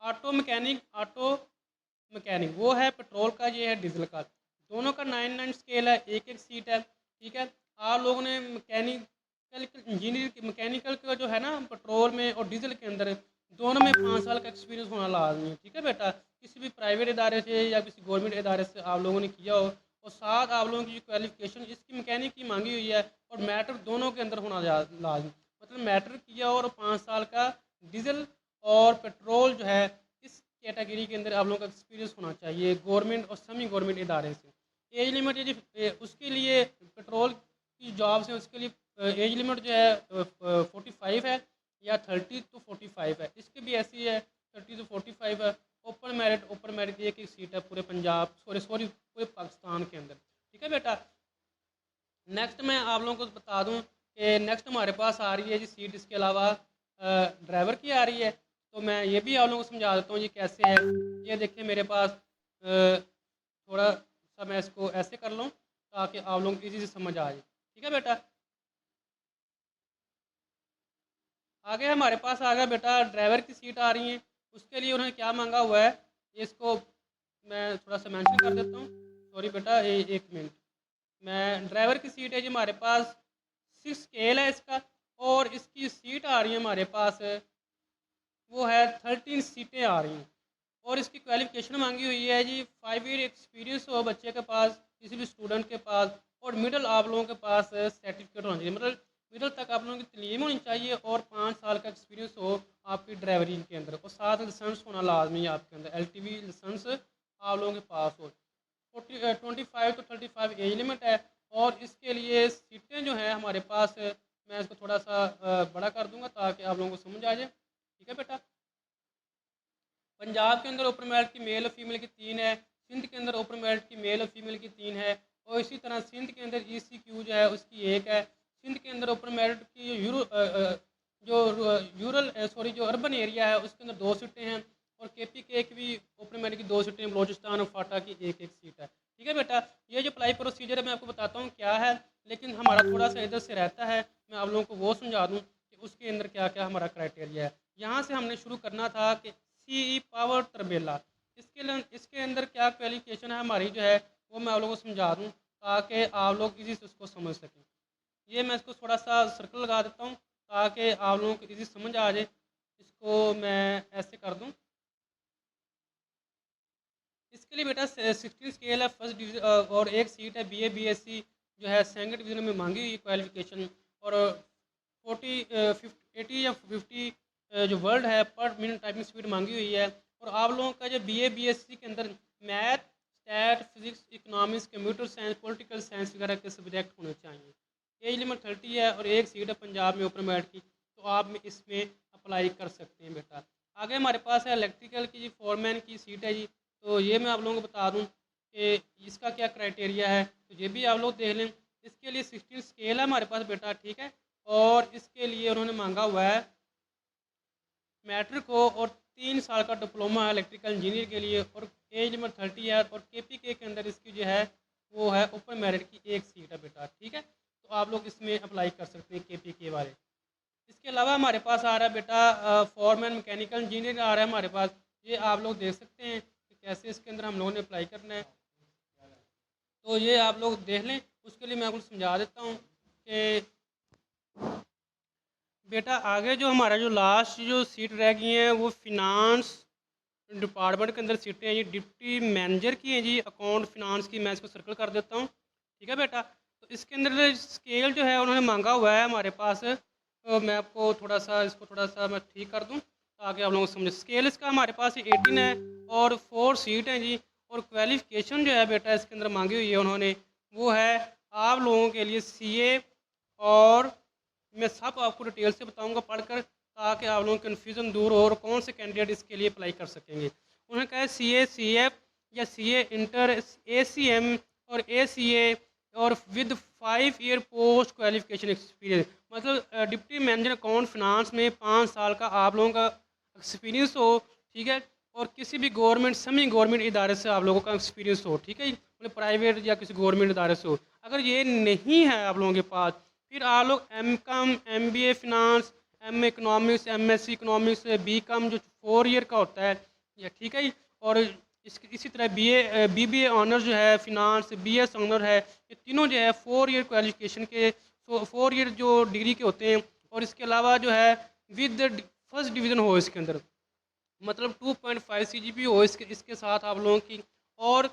ऑटो मैकेनिक वो है पेट्रोल का, ये है डीजल का। दोनों का 9-9 स्केल है, 1-1 सीट है। ठीक है। आप लोगों ने मैकेनिकल इंजीनियर मैकेनिकल का जो है ना पेट्रोल में और डीजल के अंदर दोनों में 5 साल का एक्सपीरियंस होना लाजमी है। ठीक है बेटा। किसी भी प्राइवेट इदारे से या किसी गवर्नमेंट इदारे से आप लोगों ने किया हो, और साथ आप लोगों की जो क्वालिफिकेशन इसकी मैकेनिक की मांगी हुई है, और मैटर दोनों के अंदर होना लाजमी, मतलब मैटर किया और 5 साल का डीजल और पेट्रोल जो है इस कैटेगरी के अंदर आप लोगों का एक्सपीरियंस होना चाहिए गवर्नमेंट और सेमी गवर्नमेंट इदारे से। एज लिमिट यदि उसके लिए पेट्रोल की जॉब्स है उसके लिए एज लिमिट जो है 45 है, या 30 to 45 है। इसकी भी ऐसी है 30 to 45 है। ओपन मेरिट एक ही सीट है पूरे पंजाब, सॉरी पूरे पाकिस्तान के अंदर। ठीक है बेटा। नेक्स्ट मैं आप लोगों को बता दूं कि नेक्स्ट हमारे पास आ रही है जी सीट, इसके अलावा ड्राइवर की आ रही है। तो मैं ये भी आप लोगों को समझा देता हूँ ये कैसे है। ये देखिए मेरे पास थोड़ा सा मैं इसको ऐसे कर लूँ ताकि आप लोगों को इजी से समझ आ जाए। ठीक है बेटा। आगे हमारे पास आ गया बेटा ड्राइवर की सीट आ रही है। उसके लिए उन्होंने क्या मांगा हुआ है, इसको मैं थोड़ा सा मेंशन कर देता हूँ। सॉरी बेटा, 1 मिनट। मैं ड्राइवर की सीट है जी हमारे पास 6 स्केल है इसका, और इसकी सीट आ रही है हमारे पास वो है 13 सीटें आ रही हैं। और इसकी क्वालिफिकेशन मांगी हुई है जी 5 ईयर एक्सपीरियंस हो बच्चे के पास, किसी भी स्टूडेंट के पास, और मिडिल आप लोगों के पास सर्टिफिकेट होना चाहिए, मतलब मिडिल तक आप लोगों की तलीम होनी चाहिए, और 5 साल का एक्सपीरियंस हो आपकी ड्राइवरी के अंदर, और साथ लाइसेंस होना लाजमी है आपके अंदर, LTV लाइसेंस आप लोगों के पास हो। 25 to 35 एज लिमिट है। और इसके लिए सीटें जो हैं हमारे पास, मैं इसको थोड़ा सा बड़ा कर दूंगा ताकि आप लोगों को समझ आ जाए। ठीक है बेटा। पंजाब के अंदर ओपन मेरिट की मेल और फीमेल की 3 है। सिंध के अंदर ओपन मेरिट की मेल और फीमेल की 3 है। और इसी तरह सिंध के अंदर ECQ जो है उसकी 1 है। सिंध के अंदर ओपन मेरिट की जो अर्बन एरिया है उसके अंदर 2 सीटें हैं। और KPK की भी ओपन मेरिट की 2 सीटें, बलोचिस्तान और फाटा की 1-1 सीट है। ठीक है बेटा। ये जो अप्लाई प्रोसीजर है मैं आपको बताता हूँ क्या है, लेकिन हमारा थोड़ा सा इधर से रहता है, मैं आप लोगों को वो समझा दूँ कि उसके अंदर क्या क्या हमारा क्राइटेरिया है। यहाँ से हमने शुरू करना था कि CE पावर तरबेला, इसके अंदर क्या क्वालिफिकेशन है हमारी जो है वो मैं आप लोगों को समझा दूँ ताकि आप लोग इजी से उसको समझ सकें। ये मैं इसको थोड़ा सा सर्कल लगा देता हूँ ताकि आप लोगों को इजी समझ आ जाए। इसको मैं ऐसे कर दूँ। इसके लिए बेटा 16 स्केल है फर्स्ट डिवीजन, और 1 सीट है BA BSc जो है सेकंड डिवीजन में मांगी हुई क्वालिफिकेशन। और 80 या 50 जो वर्ल्ड है पर मिनट टाइपिंग स्पीड मांगी हुई है। और आप लोगों का जो BA BSc के अंदर math, stat, physics, economics, computer science, political science वगैरह के सब्जेक्ट होने चाहिए। एज लिमिट 30 है, और 1 सीट है पंजाब में ओपन मेरिट की, तो आप इसमें अप्लाई कर सकते हैं बेटा। आगे हमारे पास है इलेक्ट्रिकल की जी, फोरमैन की सीट है जी। तो ये मैं आप लोगों को बता दूं कि इसका क्या क्राइटेरिया है, तो ये भी आप लोग देख लें। इसके लिए 16 स्केल है हमारे पास बेटा। ठीक है। और इसके लिए उन्होंने मांगा हुआ है मैट्रिक हो, और 3 साल का डिप्लोमा है इलेक्ट्रिकल इंजीनियर के लिए, और एज लिमिट 30 है। और KPK के अंदर इसकी जो है वो है ओपन मेरिट की 1 सीट है बेटा। ठीक है। तो आप लोग इसमें अप्लाई कर सकते हैं KPK वाले। इसके अलावा हमारे पास आ रहा है बेटा फॉरमैन मैकेनिकल इंजीनियर आ रहा है हमारे पास। ये आप लोग देख सकते हैं कि कैसे इसके अंदर हम लोगों ने अप्लाई करना है। तो ये आप लोग देख लें। उसके लिए मैं आपको समझा देता हूँ कि बेटा आगे जो हमारा जो लास्ट जो सीट रह गई हैं वो फिनांस डिपार्टमेंट के अंदर सीटें हैं। ये डिप्टी मैनेजर की हैं जी, अकाउंट फिनांस की। मैं इसको सर्कल कर देता हूँ, ठीक है बेटा। तो इसके अंदर स्केल जो है उन्होंने मांगा हुआ है हमारे पास। तो मैं आपको थोड़ा सा मैं ठीक कर दूँ ताकि आप लोगों को समझे। स्केल इसका हमारे पास 18 है और 4 सीट हैं जी। और क्वालिफिकेशन जो है बेटा इसके अंदर मांगी हुई है उन्होंने, वो है आप लोगों के लिए CA। और मैं सब आपको डिटेल से बताऊंगा पढ़कर, ताकि आप लोगों की कन्फ्यूज़न दूर हो और कौन से कैंडिडेट इसके लिए अप्लाई कर सकेंगे। उन्होंने कहा है CA CF या CA इंटर ACM और ACA और with 5 year post qualification experience. मतलब डिप्टी मैनेजर अकाउंट फिनांस में 5 साल का आप लोगों का एक्सपीरियंस हो, ठीक है। और किसी भी गवर्नमेंट सेमी गवर्नमेंट इदारे से आप लोगों का एक्सपीरियंस हो, ठीक है। मतलब प्राइवेट या किसी गवर्नमेंट इदारे से हो। अगर ये नहीं है आप लोगों के पास, फिर आप लोग MCOM MBA finance, MA economics, MSc economics, BCOM जो 4 ईयर का होता है, या ठीक है। और इसी तरह BBA ऑनर जो है फिनांस, BS ऑनर है, ये तीनों जो है 4 ईयर क्वालिफिकेशन के 4 ईयर जो डिग्री के होते हैं। और इसके अलावा जो है विद फर्स्ट डिवीज़न हो इसके अंदर, मतलब 2.5 CGP हो इसके इसके साथ आप लोगों की। और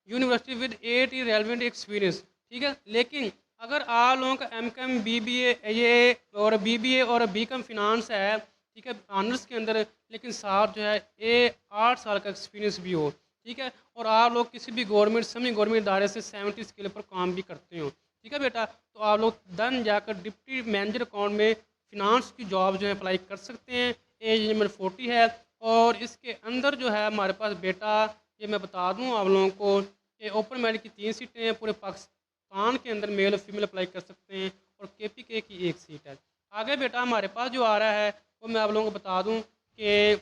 university with 8 year relevant experience, ठीक है। लेकिन अगर आप लोगों का MCOM BBA ये और BBA और BCOM फिनांस है, ठीक है, ऑनर्स के अंदर, लेकिन साथ जो है 8 साल का एक्सपीरियंस भी हो, ठीक है। और आप लोग किसी भी गवर्नमेंट सेमी गवर्नमेंट इदारे से 70 स्केल पर काम भी करते हो, ठीक है बेटा, तो आप लोग दन जाकर डिप्टी मैनेजर अकाउंट में फिनांस की जॉब जो है अप्लाई कर सकते हैं। एज लिमिट 40 है। और इसके अंदर जो है हमारे पास बेटा, ये मैं बता दूं आप लोगों को कि ओपन मेरिट की 3 सीटें हैं पूरे पाकिस्तान के अंदर, मेल और फीमेल अप्लाई कर सकते हैं। और KPK की 1 सीट है। आगे बेटा हमारे पास जो आ रहा है वो मैं आप लोगों को बता दूं कि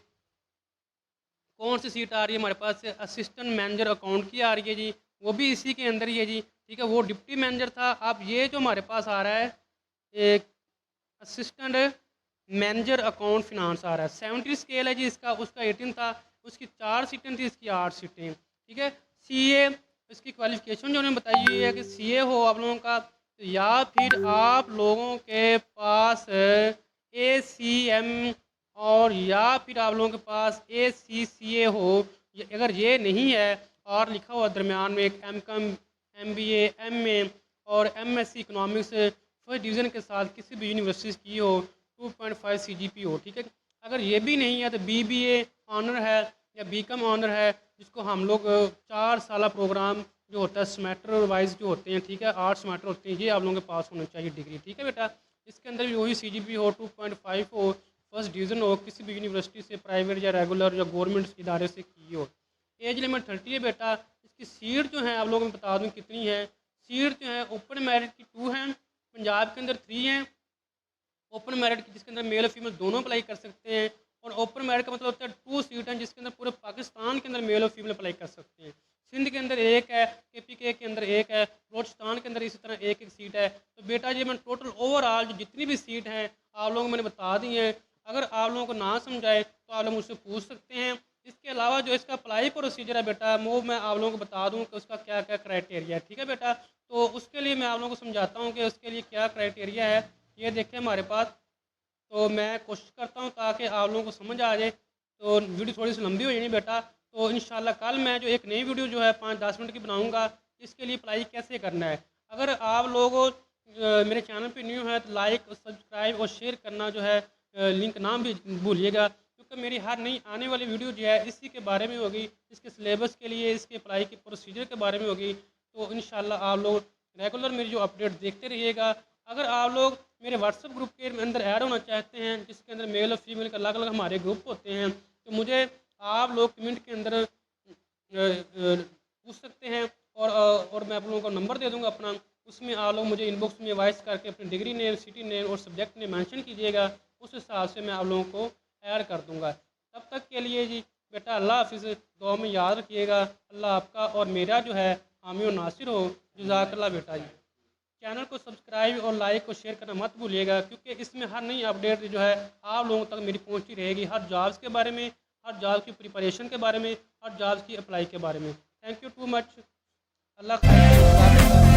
कौन सी सीट आ रही है हमारे पास। असिस्टेंट मैनेजर अकाउंट की आ रही है जी, वो भी इसी के अंदर ही है जी, ठीक है। वो डिप्टी मैनेजर था। अब ये जो हमारे पास आ रहा है एक असिस्टेंट मैनेजर अकाउंट फिनांस आ रहा है। 70 स्केल है जी इसका, उसका 18 था। उसकी 4 सीटें थी, इसकी 8 सीटें, ठीक है। CA इसकी क्वालिफिकेशन जो उन्होंने बताई हुई है कि CA हो आप लोगों का, या फिर आप लोगों के पास ACM, और या फिर आप लोगों के पास ACCA हो। अगर ये नहीं है और लिखा हुआ दरमियान में एक MCOM MBA MA और MSc इकनॉमिक्स फर्स्ट डिवीज़न के साथ किसी भी यूनिवर्सिटी की हो, 2.5 CGP हो, ठीक है। अगर ये भी नहीं है तो BBA ऑनर है या BCOM ऑनर है, जिसको हम लोग 4 साल प्रोग्राम जो होता है सेमेस्टर वाइज जो होते हैं, ठीक है, 8 सेमेस्टर होते हैं, ये आप लोगों के पास होना चाहिए डिग्री, ठीक है बेटा। इसके अंदर भी वही CGP हो, 2.5 हो, फर्स्ट डिवीज़न हो, किसी भी यूनिवर्सिटी से प्राइवेट या रेगुलर या गवर्नमेंट इदारे से की हो। एज लिमिट 30 है बेटा। इसकी सीट जो है आप लोगों को बता दूँ कितनी है। सीट जो है ओपन मेरिट की 2 हैं, पंजाब के अंदर 3 हैं। ओपन मेरिट की जिसके अंदर मेल और फीमेल दोनों अप्लाई कर सकते हैं। और ओपन मेरिट का मतलब होता है 2 सीट हैं जिसके अंदर पूरे पाकिस्तान के अंदर मेल और फीमेल अप्लाई कर सकते हैं। सिंध के अंदर 1 है, KPK के अंदर 1 है, बलोचिस्तान के अंदर इसी तरह 1 सीट है। तो बेटा ये मैं टोटल ओवरऑल जो जितनी भी सीट हैं आप लोगों को मैंने बता दी हैं। अगर आप लोगों को ना समझाए तो आप लोग मुझसे पूछ सकते हैं। इसके अलावा जो इसका अप्लाई प्रोसीजर है बेटा, वो मैं आप लोगों को बता दूँ कि उसका क्या क्या क्राइटेरिया है, ठीक है बेटा। तो उसके लिए मैं आप लोगों को समझाता हूँ कि उसके लिए क्या क्राइटेरिया है। ये देखें हमारे पास। तो मैं कोशिश करता हूँ ताकि आप लोगों को समझ आ जाए। तो वीडियो थोड़ी सी लंबी हो जाएगी बेटा। तो इंशाल्लाह कल मैं जो एक नई वीडियो जो है 5-10 मिनट की बनाऊँगा, इसके लिए अप्लाई कैसे करना है। अगर आप लोग मेरे चैनल पे न्यू है तो लाइक सब्सक्राइब और शेयर करना जो है लिंक ना भी भूलिएगा, क्योंकि मेरी हर नई आने वाली वीडियो जो है इसी के बारे में होगी, इसके सिलेबस के लिए, इसके अप्लाई के प्रोसीजर के बारे में होगी। तो इंशाल्लाह आप लोग रेगुलर मेरी जो अपडेट देखते रहिएगा। अगर आप लोग मेरे व्हाट्सएप ग्रुप के अंदर ऐड होना चाहते हैं, जिसके अंदर मेल और फीमेल का अलग अलग हमारे ग्रुप होते हैं, तो मुझे आप लोग कमेंट के अंदर पूछ सकते हैं। और मैं आप लोगों को नंबर दे दूंगा अपना। उसमें आप लोग मुझे इनबॉक्स में वॉइस करके अपनी डिग्री नेम, सिटी नेम और सब्जेक्ट नेम मेंशन कीजिएगा। उस हिसाब से मैं आप लोगों को ऐड कर दूंगा। तब तक के लिए जी बेटा अल्लाह हाफिज़। दुआ में याद रखिएगा। अल्लाह आपका और मेरा जो है हामी और नासिर हो। जज़ाकल्लाह बेटा जी। चैनल को सब्सक्राइब और लाइक और शेयर करना मत भूलिएगा, क्योंकि इसमें हर नई अपडेट जो है आप लोगों तक मेरी पहुंचती रहेगी, हर जॉब्स के बारे में, हर जॉब की प्रिपरेशन के बारे में, हर जॉब्स की अप्लाई के बारे में। Thank you too much. Allah खैर।